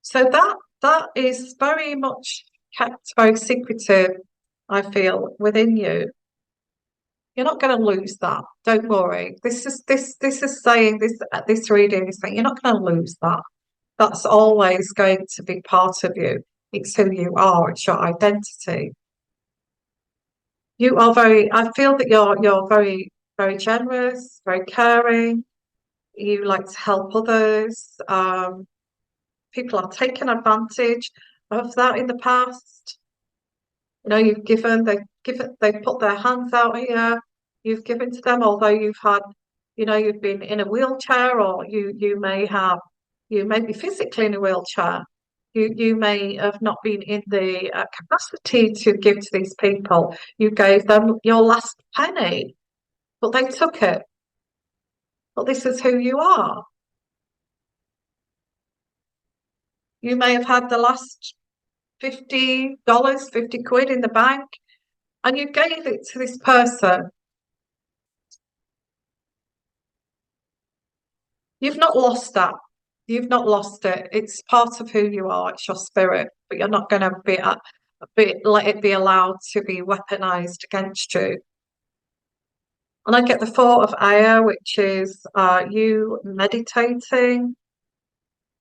So that is very much kept very secretive, I feel, within you. You're not going to lose that. Don't worry. This is saying this reading is saying you're not going to lose that. That's always going to be part of you. It's who you are. It's your identity. You are very. I feel that you're very, very generous, very caring. You like to help others. People have taken advantage of that in the past. You've given, they've put their hands out here. You've given to them, although you've been in a wheelchair, or you may be physically in a wheelchair. You may have not been in the capacity to give to these people. You gave them your last penny, but they took it. But this is who you are. You may have had the last $50, 50 quid in the bank, and you gave it to this person. You've not lost that. You've not lost it. It's part of who you are. It's your spirit, but you're not going to let it be allowed to be weaponized against you. And I get the thought of Aya, which is you meditating,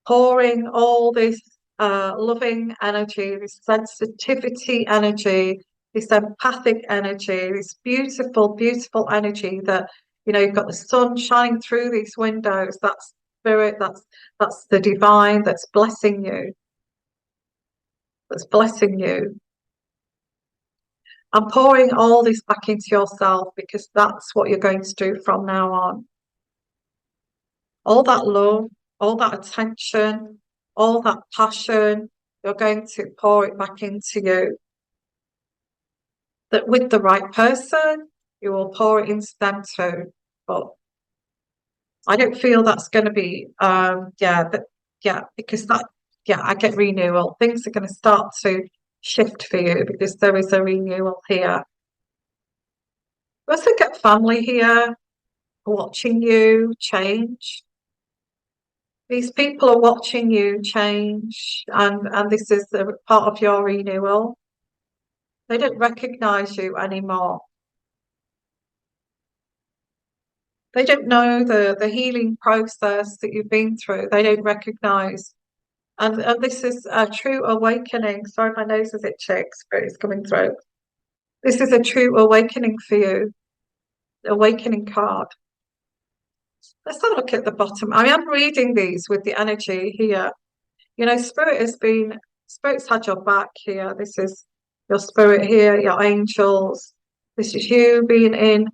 pouring all this loving energy, this sensitivity energy, this empathic energy, this beautiful, beautiful energy that, you've got the sun shining through these windows. That's spirit, that's the divine that's blessing you. That's blessing you. And pouring all this back into yourself, because that's what you're going to do from now on. All that love, all that attention, all that passion, you're going to pour it back into you. That with the right person, you will pour it into them too. But I don't feel that's going to be, because I get renewal. Things are going to start to shift for you because there is a renewal here. I also get family here watching you change. These people are watching you change, and this is a part of your renewal. They don't recognize you anymore. They don't know the healing process that you've been through. They don't recognize. And this is a true awakening. Sorry, my nose is itchy. Spirit is coming through. This is a true awakening for you. Awakening card. Let's have a look at the bottom. I am reading these with the energy here. Spirit's had your back here. This is your spirit here, your angels. This is you being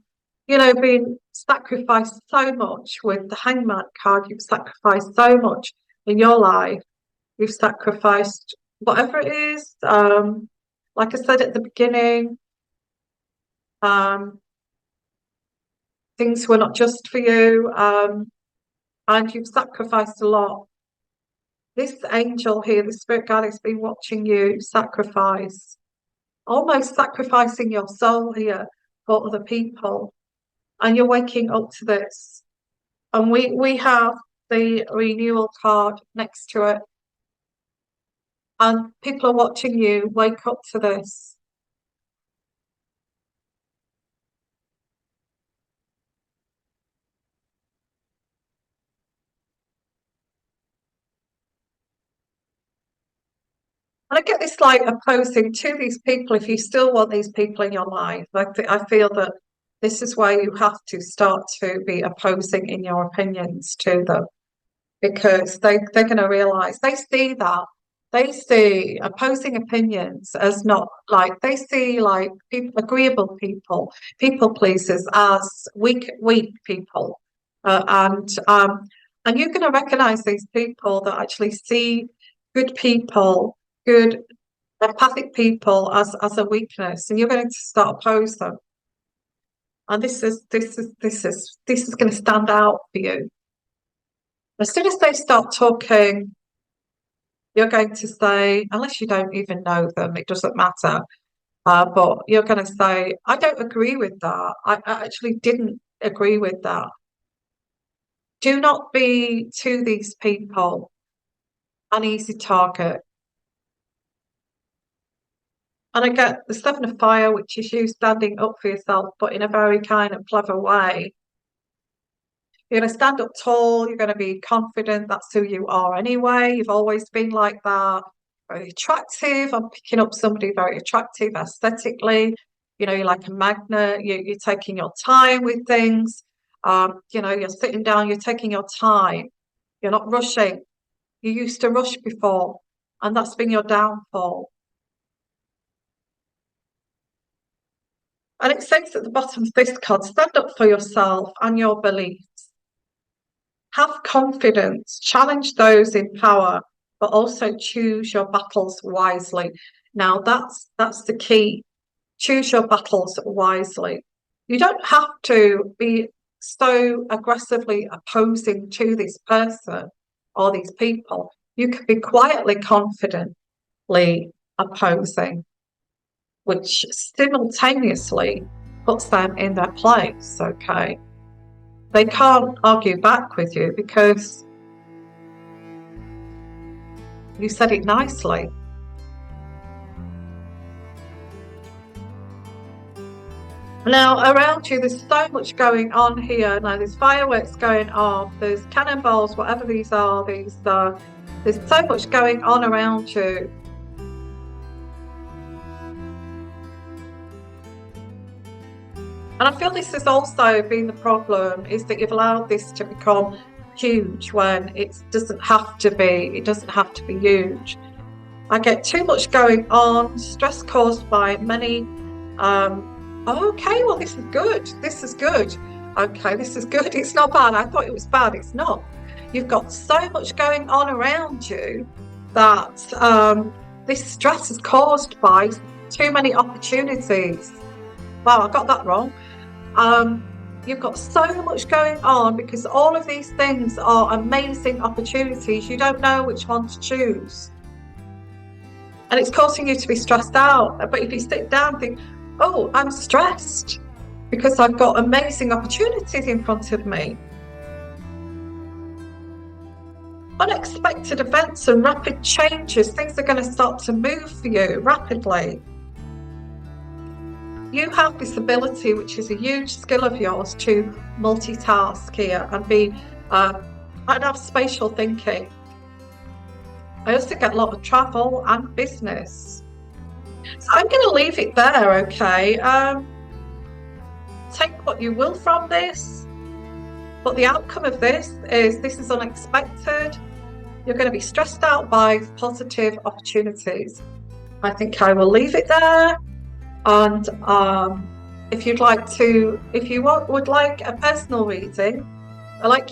sacrificed so much with the Hangman card. You've sacrificed so much in your life. You've sacrificed whatever it is. Like I said at the beginning, things were not just for you, and you've sacrificed a lot. This angel here, the spirit guide, has been watching you sacrifice, almost sacrificing your soul here for other people, and you're waking up to this. And we have the renewal card next to it, and people are watching you wake up to this. And I get this like opposing to these people. If you still want these people in your life, I feel that this is where you have to start to be opposing in your opinions to them, because they're going to realize they see opposing opinions as not like, they see like people, agreeable people pleasers, as weak people, and you're going to recognize these people that actually see good people, good empathic people as a weakness, and you're going to start oppose them. And this is going to stand out for you. As soon as they start talking, you're going to say, unless you don't even know them, it doesn't matter. But you're going to say, I don't agree with that. I actually didn't agree with that. Do not be to these people an easy target. And I get the Seven of Fire, which is you standing up for yourself, but in a very kind of clever way. You're going to stand up tall. You're going to be confident. That's who you are anyway. You've always been like that. Very attractive. I'm picking up somebody very attractive aesthetically. You're like a magnet. You're taking your time with things. You're sitting down. You're taking your time. You're not rushing. You used to rush before, and that's been your downfall. And it says at the bottom of this card, stand up for yourself and your beliefs. Have confidence, challenge those in power, but also choose your battles wisely. Now that's the key. Choose your battles wisely. You don't have to be so aggressively opposing to this person or these people. You can be quietly, confidently opposing, which simultaneously puts them in their place, okay? They can't argue back with you because you said it nicely. Now, around you, there's so much going on here. Now, there's fireworks going off, there's cannonballs, whatever these are. There's so much going on around you. And I feel this has also been the problem, is that you've allowed this to become huge when it doesn't have to be. It doesn't have to be huge. I get too much going on, stress caused by many. Okay, well, this is good. This is good. Okay, this is good. It's not bad. I thought it was bad. It's not. You've got so much going on around you that this stress is caused by too many opportunities. Wow, I got that wrong. You've got so much going on because all of these things are amazing opportunities. You don't know which one to choose. And it's causing you to be stressed out. But if you sit down and think, oh, I'm stressed because I've got amazing opportunities in front of me. Unexpected events and rapid changes, things are going to start to move for you rapidly. You have this ability, which is a huge skill of yours, to multitask here and have spatial thinking. I also get a lot of travel and business. So I'm going to leave it there, okay? Take what you will from this, but the outcome of this is unexpected. You're going to be stressed out by positive opportunities. I think I will leave it there. And if you would like a personal reading,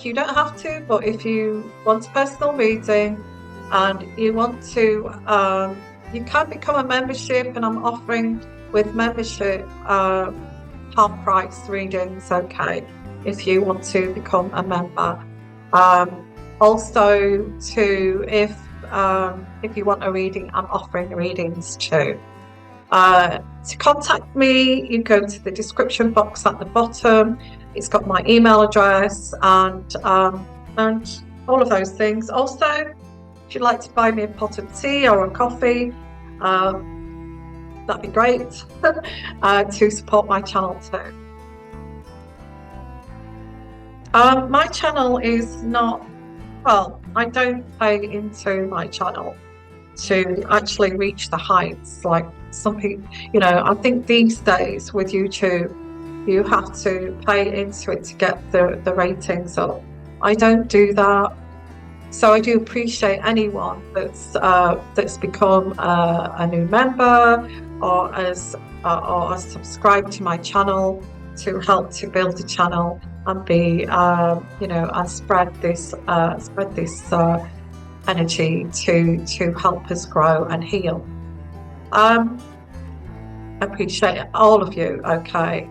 you don't have to, but if you want a personal reading and you want to, you can become a membership, and I'm offering with membership half price readings, okay, if you want to become a member. Also, if you want a reading, I'm offering readings too. To contact me, you go to the description box at the bottom. It's got my email address and all of those things. Also, if you'd like to buy me a pot of tea or a coffee, that'd be great to support my channel too. My channel is not, well, I don't pay into my channel to actually reach the heights like some people. I think these days with YouTube, you have to pay into it to get the ratings up. I don't do that. So I do appreciate anyone that's become a new member or has subscribed to my channel to help to build the channel and be and spread this energy to help us grow and heal. I appreciate all of you. Okay,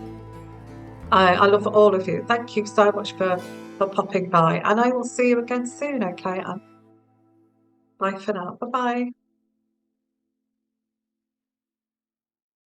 I love all of you. Thank you so much for popping by, and I will see you again soon. Okay, and bye for now. Bye bye.